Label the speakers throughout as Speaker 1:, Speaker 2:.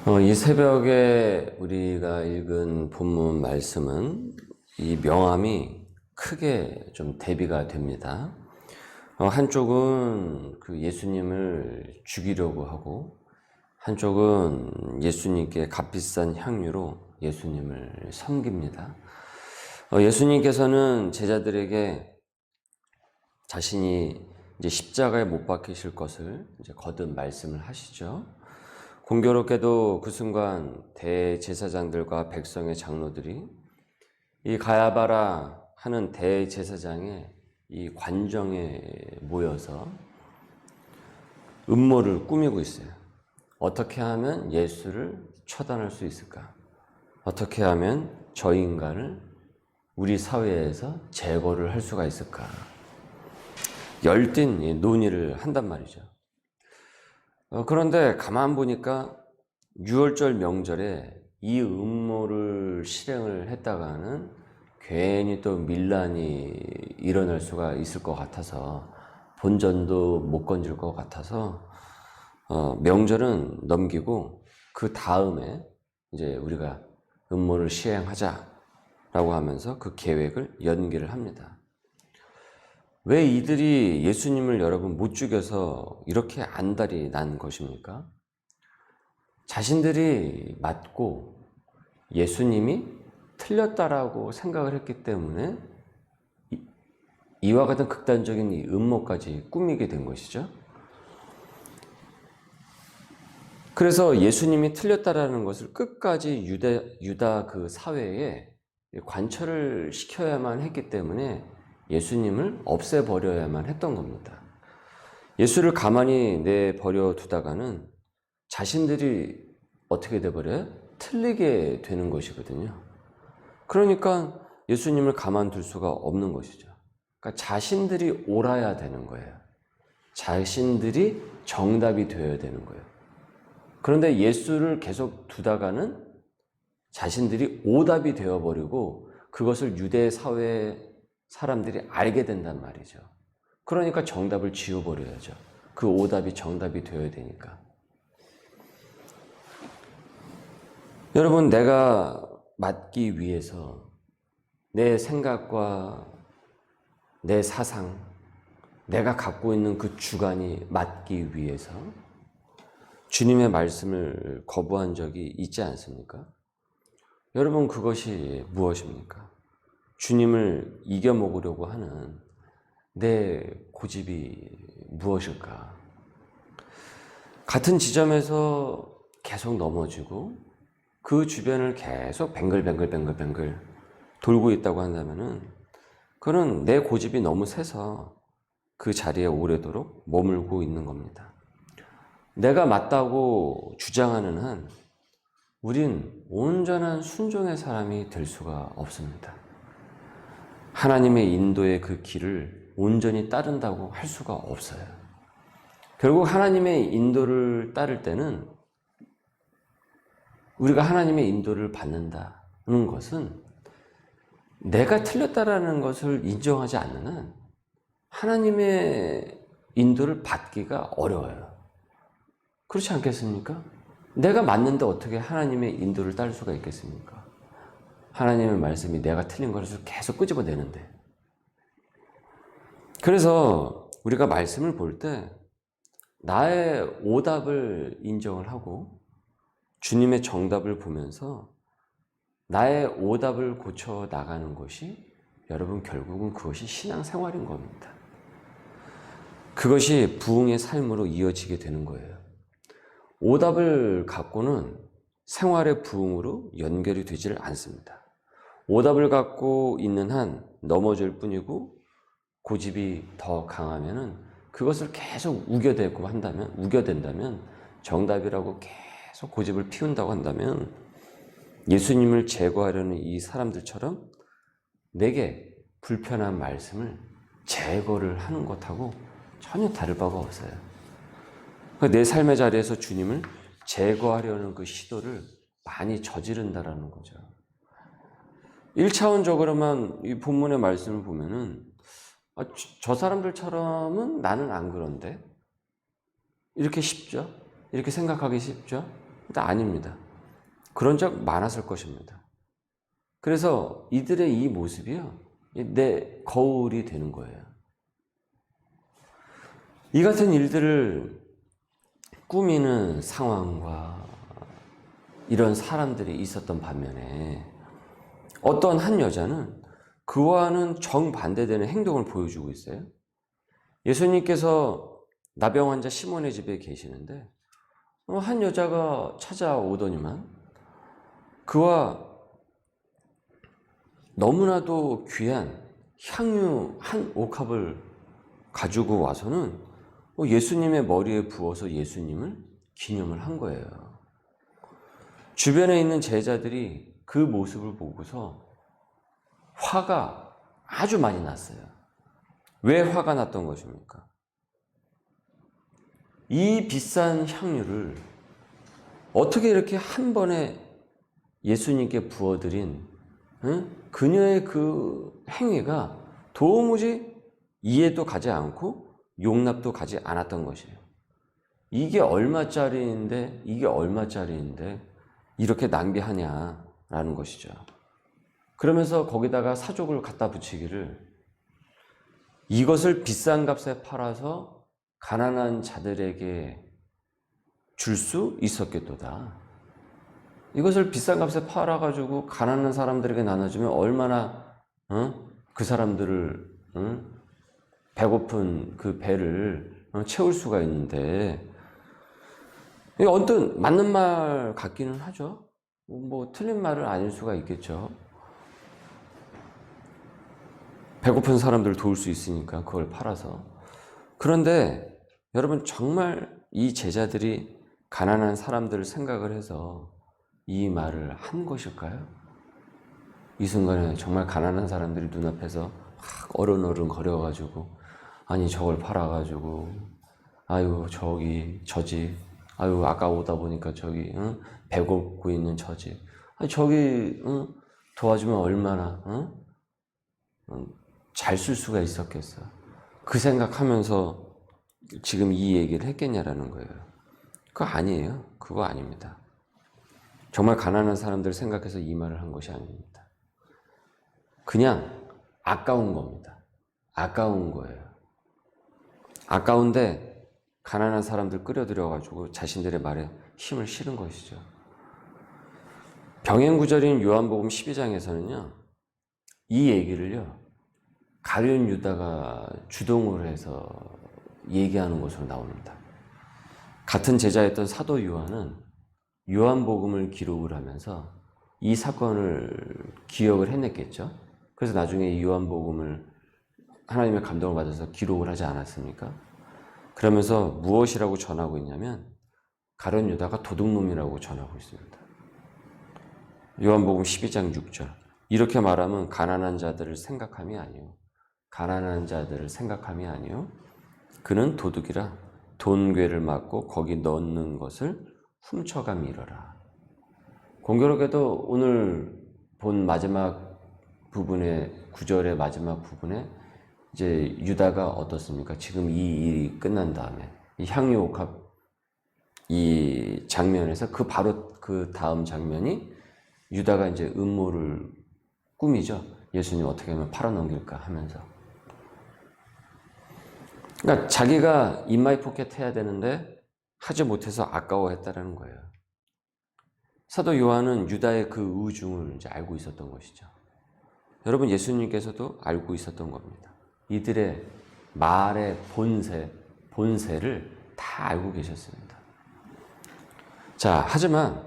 Speaker 1: 이 새벽에 우리가 읽은 본문 말씀은 이 명암이 크게 좀 대비가 됩니다. 한쪽은 그 예수님을 죽이려고 하고, 한쪽은 예수님께 값비싼 향유로 예수님을 섬깁니다. 예수님께서는 제자들에게 자신이 이제 십자가에 못 박히실 것을 이제 거듭 말씀을 하시죠. 공교롭게도 그 순간 대제사장들과 백성의 장로들이 이 가야바라 하는 대제사장의 이 관정에 모여서 음모를 꾸미고 있어요. 어떻게 하면 예수를 처단할 수 있을까? 어떻게 하면 저 인간을 우리 사회에서 제거를 할 수가 있을까? 열띤 논의를 한단 말이죠. 그런데 가만 보니까 6월절 명절에 이 음모를 실행을 했다가는 괜히 또 밀란이 일어날 수가 있을 것 같아서 본전도 못 건질 것 같아서 명절은 넘기고 그 다음에 이제 우리가 음모를 시행하자라고 하면서 그 계획을 연기를 합니다. 왜 이들이 예수님을 여러분 못 죽여서 이렇게 안달이 난 것입니까? 자신들이 맞고 예수님이 틀렸다라고 생각을 했기 때문에 이와 같은 극단적인 이 음모까지 꾸미게 된 것이죠. 그래서 예수님이 틀렸다라는 것을 끝까지 유다 그 사회에 관철을 시켜야만 했기 때문에 예수님을 없애버려야만 했던 겁니다. 예수를 가만히 내버려 두다가는 자신들이 어떻게 돼버려요? 틀리게 되는 것이거든요. 그러니까 예수님을 가만둘 수가 없는 것이죠. 그러니까 자신들이 옳아야 되는 거예요. 자신들이 정답이 되어야 되는 거예요. 그런데 예수를 계속 두다가는 자신들이 오답이 되어버리고 그것을 유대 사회에 사람들이 알게 된단 말이죠. 그러니까 정답을 지워버려야죠. 그 오답이 정답이 되어야 되니까. 여러분, 내가 맞기 위해서 내 생각과 내 사상, 내가 갖고 있는 그 주관이 맞기 위해서 주님의 말씀을 거부한 적이 있지 않습니까? 여러분, 그것이 무엇입니까? 주님을 이겨먹으려고 하는 내 고집이 무엇일까? 같은 지점에서 계속 넘어지고 그 주변을 계속 뱅글뱅글 돌고 있다고 한다면은 그건 내 고집이 너무 세서 그 자리에 오래도록 머물고 있는 겁니다. 내가 맞다고 주장하는 한 우린 온전한 순종의 사람이 될 수가 없습니다. 하나님의 인도의 그 길을 온전히 따른다고 할 수가 없어요. 결국 하나님의 인도를 따를 때는 우리가 하나님의 인도를 받는다는 것은 내가 틀렸다라는 것을 인정하지 않는 한 하나님의 인도를 받기가 어려워요. 그렇지 않겠습니까? 내가 맞는데 어떻게 하나님의 인도를 따를 수가 있겠습니까? 하나님의 말씀이 내가 틀린 것을 계속 끄집어내는데. 그래서 우리가 말씀을 볼 때 나의 오답을 인정을 하고 주님의 정답을 보면서 나의 오답을 고쳐 나가는 것이 여러분 결국은 그것이 신앙생활인 겁니다. 그것이 부흥의 삶으로 이어지게 되는 거예요. 오답을 갖고는 생활의 부흥으로 연결이 되질 않습니다. 오답을 갖고 있는 한 넘어질 뿐이고 고집이 더 강하면은 그것을 계속 우겨댄다면 정답이라고 계속 고집을 피운다고 한다면 예수님을 제거하려는 이 사람들처럼 내게 불편한 말씀을 제거를 하는 것하고 전혀 다를 바가 없어요. 내 삶의 자리에서 주님을 제거하려는 그 시도를 많이 저지른다라는 거죠. 1차원적으로만 이 본문의 말씀을 보면은 저 사람들처럼은 나는 안 그런데 이렇게 쉽죠? 이렇게 생각하기 쉽죠? 근데 아닙니다. 그런 적 많았을 것입니다. 그래서 이들의 이 모습이요, 내 거울이 되는 거예요. 이 같은 일들을 꾸미는 상황과 이런 사람들이 있었던 반면에 어떤 한 여자는 그와는 정반대되는 행동을 보여주고 있어요. 예수님께서 나병 환자 시몬의 집에 계시는데 한 여자가 찾아오더니만 그와 너무나도 귀한 향유 한 옥합을 가지고 와서는 예수님의 머리에 부어서 예수님을 기념을 한 거예요. 주변에 있는 제자들이 그 모습을 보고서 화가 아주 많이 났어요. 왜 화가 났던 것입니까? 이 비싼 향유를 어떻게 이렇게 한 번에 예수님께 부어드린 그녀의 그 행위가 도무지 이해도 가지 않고 용납도 가지 않았던 것이에요. 이게 얼마짜리인데 이렇게 낭비하냐라는 것이죠. 그러면서 거기다가 사족을 갖다 붙이기를 이것을 비싼 값에 팔아서 가난한 자들에게 줄 수 있었겠도다. 이것을 비싼 값에 팔아가지고 가난한 사람들에게 나눠주면 얼마나 그 사람들을 배고픈 그 배를 채울 수가 있는데, 언뜻 맞는 말 같기는 하죠. 뭐 틀린 말은 아닐 수가 있겠죠. 배고픈 사람들을 도울 수 있으니까 그걸 팔아서. 그런데 여러분, 정말 이 제자들이 가난한 사람들을 생각을 해서 이 말을 한 것일까요? 이 순간에 정말 가난한 사람들이 눈앞에서 막 어른어른 거려가지고 아니 저걸 팔아가지고 아유 저지 아유 아까 오다 보니까 저기 배고프고 있는 저지 아니 저기 도와주면 얼마나 잘 쓸 수가 있었겠어. 그 생각하면서 지금 이 얘기를 했겠냐라는 거예요. 그거 아니에요. 그거 아닙니다. 정말 가난한 사람들 생각해서 이 말을 한 것이 아닙니다. 그냥 아까운 겁니다. 아까운 거예요. 아까운데 가난한 사람들 끌어들여가지고 자신들의 말에 힘을 실은 것이죠. 병행구절인 요한복음 12장에서는요, 이 얘기를요, 가룟 유다가 주동을 해서 얘기하는 것으로 나옵니다. 같은 제자였던 사도 요한은 요한복음을 기록을 하면서 이 사건을 기억을 해냈겠죠. 그래서 나중에 이 요한복음을 하나님의 감동을 받아서 기록을 하지 않았습니까? 그러면서 무엇이라고 전하고 있냐면 가룟 유다가 도둑놈이라고 전하고 있습니다. 요한복음 12장 6절. 이렇게 말하면 가난한 자들을 생각함이 아니요. 가난한 자들을 생각함이 아니요. 그는 도둑이라 돈괴를 맞고 거기 넣는 것을 훔쳐감이러라. 공교롭게도 오늘 본 마지막 부분의 구절의 마지막 부분에 이제 유다가 어떻습니까? 지금 이 일이 끝난 다음에 이 향유 옥합 이 장면에서 바로 그 다음 장면이 유다가 이제 음모를 꾸미죠. 예수님 어떻게 하면 팔아넘길까 하면서. 그러니까 자기가 인마이 포켓 해야 되는데 하지 못해서 아까워했다라는 거예요. 사도 요한은 유다의 그 의중을 이제 알고 있었던 것이죠. 여러분, 예수님께서도 알고 있었던 겁니다. 이들의 말의 본세를 다 알고 계셨습니다. 자, 하지만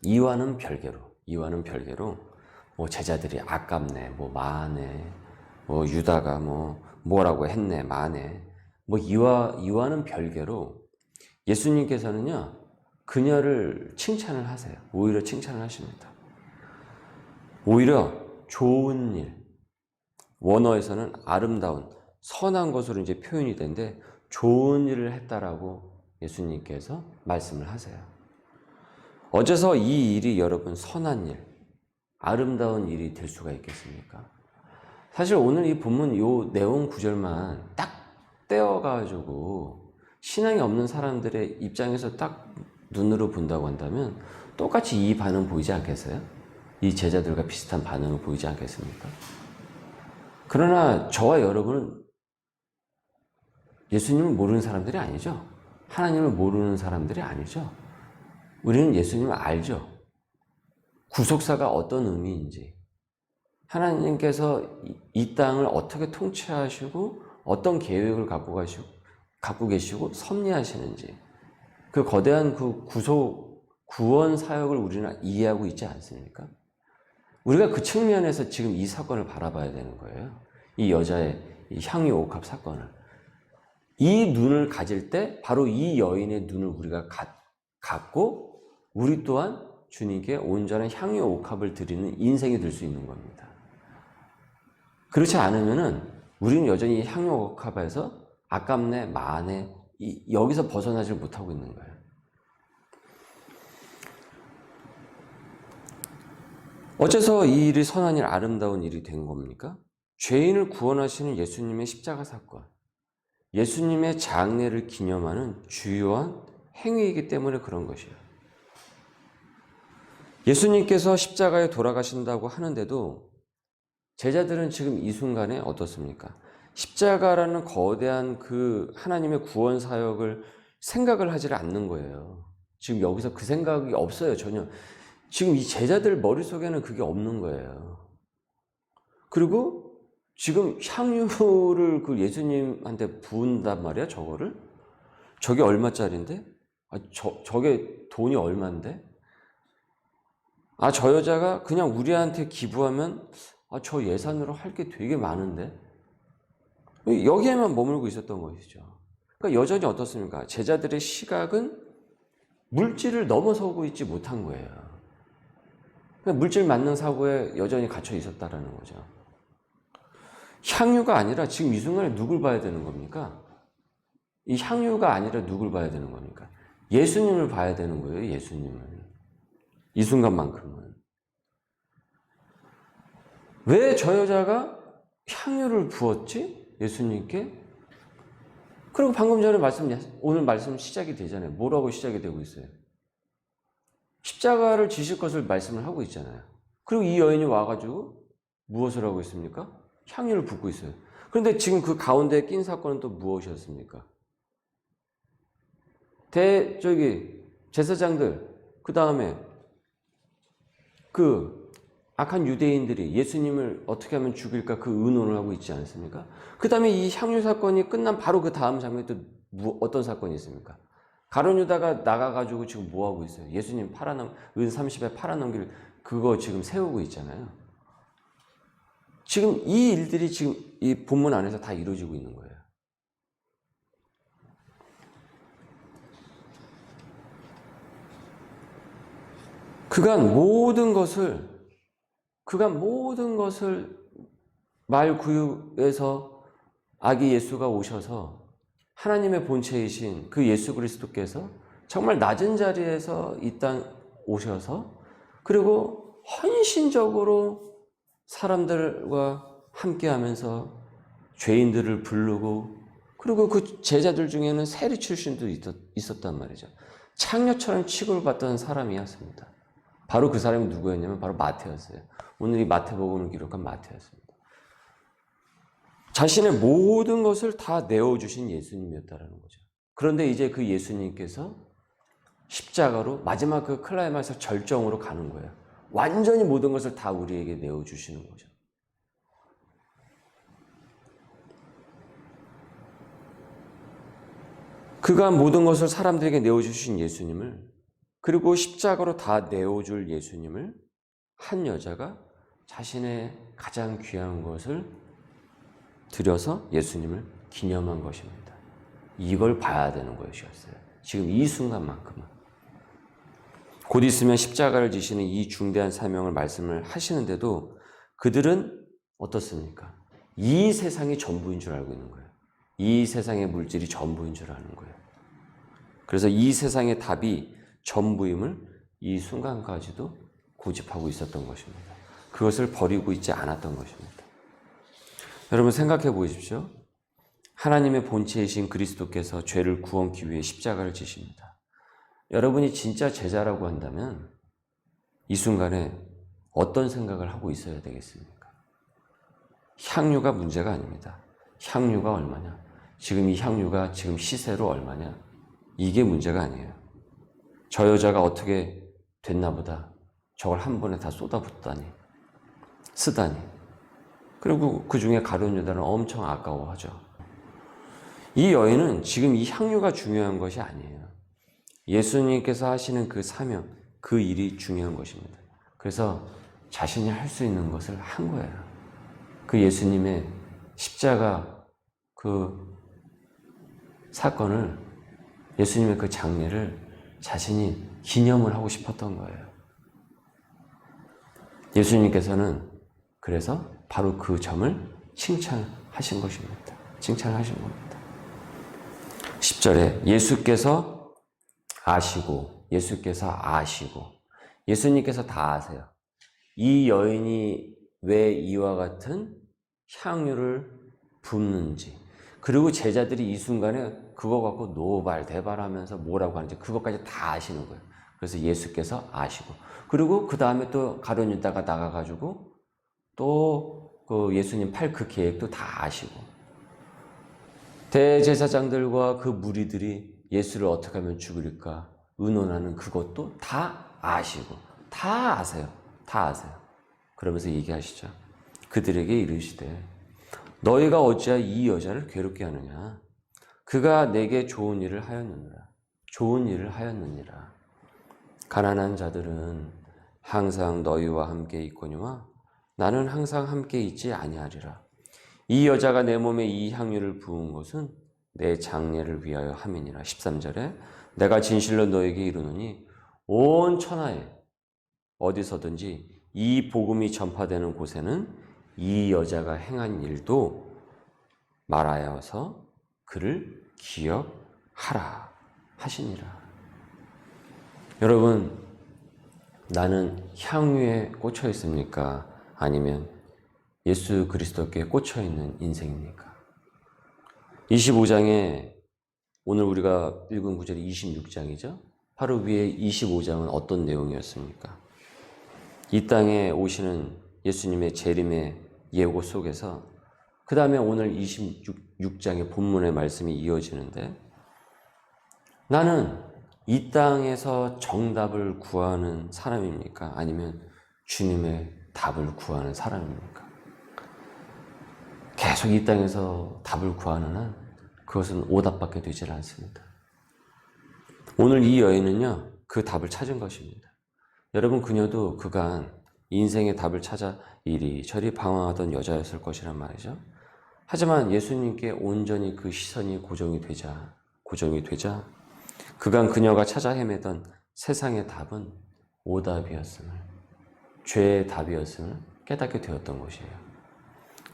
Speaker 1: 이와는 별개로 뭐 제자들이 아깝네, 뭐 마네, 뭐 유다가 뭐라고 했네, 마네, 뭐 이와는 별개로 예수님께서는요, 그녀를 칭찬을 하세요. 오히려 칭찬을 하십니다. 오히려 좋은 일, 원어에서는 아름다운, 선한 것으로 이제 표현이 되는데 좋은 일을 했다라고 예수님께서 말씀을 하세요. 어째서 이 일이 여러분 선한 일, 아름다운 일이 될 수가 있겠습니까? 사실 오늘 이 본문 요 내용 구절만 딱 떼어가지고 신앙이 없는 사람들의 입장에서 딱 눈으로 본다고 한다면 똑같이 이 반응 보이지 않겠어요? 이 제자들과 비슷한 반응을 보이지 않겠습니까? 그러나 저와 여러분은 예수님을 모르는 사람들이 아니죠. 하나님을 모르는 사람들이 아니죠. 우리는 예수님을 알죠. 구속사가 어떤 의미인지, 하나님께서 이 땅을 어떻게 통치하시고 어떤 계획을 갖고 계시고 섭리하시는지, 그 거대한 그 구원 사역을 우리는 이해하고 있지 않습니까? 우리가 그 측면에서 지금 이 사건을 바라봐야 되는 거예요. 이 여자의 이 향유 옥합 사건을. 이 눈을 가질 때 바로 이 여인의 눈을 우리가 갖고 우리 또한 주님께 온전한 향유 옥합을 드리는 인생이 될 수 있는 겁니다. 그렇지 않으면은 우리는 여전히 향유 옥합에서 아깝네, 마네, 여기서 벗어나질 못하고 있는 거예요. 어째서 이 일이 선한 일, 아름다운 일이 된 겁니까? 죄인을 구원하시는 예수님의 십자가 사건, 예수님의 장례를 기념하는 주요한 행위이기 때문에 그런 것이에요. 예수님께서 십자가에 돌아가신다고 하는데도 제자들은 지금 이 순간에 어떻습니까? 십자가라는 거대한 그 하나님의 구원 사역을 생각을 하지 않는 거예요. 지금 여기서 그 생각이 없어요, 전혀. 지금 이 제자들 머릿속에는 그게 없는 거예요. 그리고 지금 향유를 그 예수님한테 부은단 말이야, 저거를? 저게 얼마짜린데? 저게 돈이 얼만데? 저 여자가 그냥 우리한테 기부하면 저 예산으로 할 게 되게 많은데? 여기에만 머물고 있었던 것이죠. 그러니까 여전히 어떻습니까? 제자들의 시각은 물질을 넘어서고 있지 못한 거예요. 그러니까 물질 만능 사고에 여전히 갇혀 있었다라는 거죠. 향유가 아니라 지금 이 순간에 누굴 봐야 되는 겁니까? 이 향유가 아니라 누굴 봐야 되는 겁니까? 예수님을 봐야 되는 거예요, 예수님을. 이 순간만큼은. 왜 저 여자가 향유를 부었지? 예수님께? 그리고 방금 전에 오늘 말씀 시작이 되잖아요. 뭐라고 시작이 되고 있어요? 십자가를 지실 것을 말씀을 하고 있잖아요. 그리고 이 여인이 와가지고 무엇을 하고 있습니까? 향유를 붓고 있어요. 그런데 지금 그 가운데 낀 사건은 또 무엇이었습니까? 제사장들, 그 다음에 그 악한 유대인들이 예수님을 어떻게 하면 죽일까 그 의논을 하고 있지 않습니까? 그 다음에 이 향유 사건이 끝난 바로 그 다음 장면에 또 어떤 사건이 있습니까? 가룟 유다가 나가가지고 지금 뭐 하고 있어요? 예수님 은 30에 팔아넘길 그거 지금 세우고 있잖아요. 지금 이 일들이 지금 이 본문 안에서 다 이루어지고 있는 거예요. 그간 모든 것을 말구유에서 아기 예수가 오셔서 하나님의 본체이신 그 예수 그리스도께서 정말 낮은 자리에서 이 땅 오셔서 그리고 헌신적으로 사람들과 함께하면서 죄인들을 부르고 그리고 그 제자들 중에는 세리 출신도 있었단 말이죠. 창녀처럼 취급을 받던 사람이었습니다. 바로 그 사람이 누구였냐면 바로 마태였어요. 오늘 이 마태복음을 기록한 마태였습니다. 자신의 모든 것을 다 내어주신 예수님이었다는 거죠. 그런데 이제 그 예수님께서 십자가로 마지막 그 클라이막스 절정으로 가는 거예요. 완전히 모든 것을 다 우리에게 내어주시는 거죠. 그가 모든 것을 사람들에게 내어주신 예수님을 그리고 십자가로 다 내어줄 예수님을 한 여자가 자신의 가장 귀한 것을 들여서 예수님을 기념한 것입니다. 이걸 봐야 되는 것이었어요. 지금 이 순간만큼은. 곧 있으면 십자가를 지시는 이 중대한 사명을 말씀을 하시는데도 그들은 어떻습니까? 이 세상이 전부인 줄 알고 있는 거예요. 이 세상의 물질이 전부인 줄 아는 거예요. 그래서 이 세상의 답이 전부임을 이 순간까지도 고집하고 있었던 것입니다. 그것을 버리고 있지 않았던 것입니다. 여러분 생각해 보십시오. 하나님의 본체이신 그리스도께서 죄를 구원기 위해 십자가를 지십니다. 여러분이 진짜 제자라고 한다면 이 순간에 어떤 생각을 하고 있어야 되겠습니까? 향유가 문제가 아닙니다. 향유가 얼마냐? 지금 이 향유가 지금 시세로 얼마냐? 이게 문제가 아니에요. 저 여자가 어떻게 됐나 보다. 저걸 한 번에 다 쏟아붓다니, 쓰다니. 그리고 그 중에 가룟 유다는 엄청 아까워하죠. 이 여인은 지금 이 향유가 중요한 것이 아니에요. 예수님께서 하시는 그 사명, 그 일이 중요한 것입니다. 그래서 자신이 할 수 있는 것을 한 거예요. 그 예수님의 십자가 그 사건을, 예수님의 그 장례를 자신이 기념을 하고 싶었던 거예요. 예수님께서는 그래서 바로 그 점을 칭찬하신 것입니다. 칭찬하신 겁니다. 10절에 예수께서 아시고, 예수님께서 다 아세요. 이 여인이 왜 이와 같은 향유를 붓는지, 그리고 제자들이 이 순간에 그거 갖고 노발대발하면서 뭐라고 하는지 그것까지 다 아시는 거예요. 그래서 예수께서 아시고, 그리고 그 다음에 또 가룟 유다가 나가가지고 또 그 예수님 팔 그 계획도 다 아시고, 대제사장들과 그 무리들이 예수를 어떻게 하면 죽일까 의논하는 그것도 다 아시고, 다 아세요. 다 아세요. 그러면서 얘기하시죠. 그들에게 이르시되 너희가 어찌하여 이 여자를 괴롭게 하느냐? 그가 내게 좋은 일을 하였느니라. 가난한 자들은 항상 너희와 함께 있거니와 나는 항상 함께 있지 아니하리라. 이 여자가 내 몸에 이 향유를 부은 것은 내 장례를 위하여 함이니라. 13절에 내가 진실로 너에게 이르노니 온 천하에 어디서든지 이 복음이 전파되는 곳에는 이 여자가 행한 일도 말하여서 그를 기억하라 하시니라. 여러분, 나는 향유에 꽂혀 있습니까? 아니면 예수 그리스도께 꽂혀 있는 인생입니까? 25장에 오늘 우리가 읽은 구절이 26장이죠. 바로 위에 25장은 어떤 내용이었습니까? 이 땅에 오시는 예수님의 재림의 예고 속에서 그 다음에 오늘 26장의 본문의 말씀이 이어지는데, 나는 이 땅에서 정답을 구하는 사람입니까? 아니면 주님의 답을 구하는 사람입니까? 계속 이 땅에서 답을 구하는 한 그것은 오답밖에 되질 않습니다. 오늘 이 여인은요, 그 답을 찾은 것입니다. 여러분, 그녀도 그간 인생의 답을 찾아 이리저리 방황하던 여자였을 것이란 말이죠. 하지만 예수님께 온전히 그 시선이 고정이 되자 그간 그녀가 찾아 헤매던 세상의 답은 오답이었음을, 죄의 답이었음을 깨닫게 되었던 것이에요.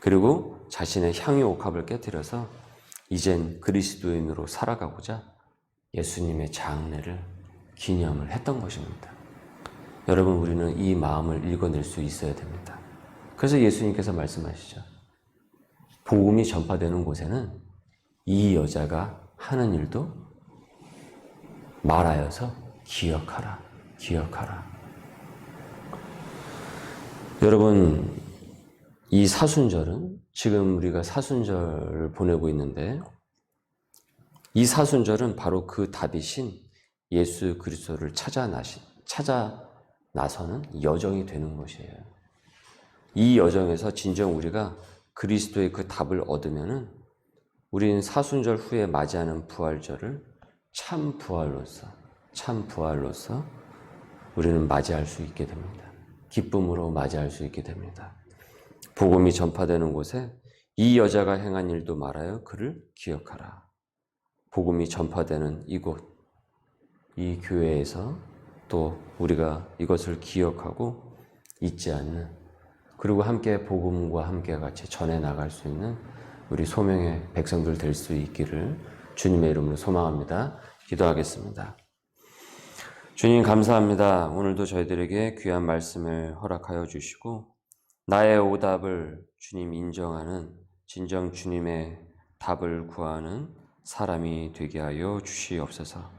Speaker 1: 그리고 자신의 향유 옥합을 깨뜨려서 이젠 그리스도인으로 살아가고자 예수님의 장례를 기념을 했던 것입니다. 여러분, 우리는 이 마음을 읽어낼 수 있어야 됩니다. 그래서 예수님께서 말씀하시죠. 복음이 전파되는 곳에는 이 여자가 하는 일도 말하여서 기억하라. 여러분, 이 사순절은 지금 우리가 사순절을 보내고 있는데, 이 사순절은 바로 그 답이신 예수 그리스도를 찾아 나서는 여정이 되는 것이에요. 이 여정에서 진정 우리가 그리스도의 그 답을 얻으면은 우리는 사순절 후에 맞이하는 부활절을 참 부활로서 우리는 맞이할 수 있게 됩니다. 기쁨으로 맞이할 수 있게 됩니다. 복음이 전파되는 곳에 이 여자가 행한 일도 말하여 그를 기억하라. 복음이 전파되는 이곳, 이 교회에서 또 우리가 이것을 기억하고 잊지 않는, 그리고 함께 복음과 함께 같이 전해 나갈 수 있는 우리 소명의 백성들 될 수 있기를 주님의 이름으로 소망합니다. 기도하겠습니다. 주님, 감사합니다. 오늘도 저희들에게 귀한 말씀을 허락하여 주시고 나의 오답을 주님 인정하는, 진정 주님의 답을 구하는 사람이 되게 하여 주시옵소서.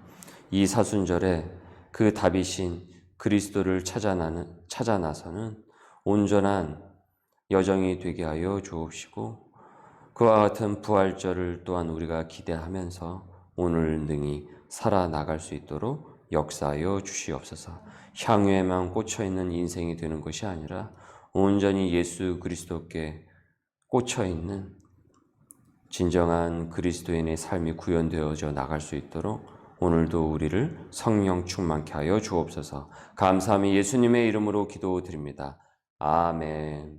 Speaker 1: 이 사순절에 그 답이신 그리스도를 찾아 나서는 온전한 여정이 되게 하여 주옵시고, 그와 같은 부활절을 또한 우리가 기대하면서 오늘 능히 살아나갈 수 있도록 역사하여 주시옵소서. 향유에만 꽂혀있는 인생이 되는 것이 아니라 온전히 예수 그리스도께 꽂혀있는 진정한 그리스도인의 삶이 구현되어져 나갈 수 있도록 오늘도 우리를 성령 충만케 하여 주옵소서. 감사함이 예수님의 이름으로 기도드립니다. 아멘.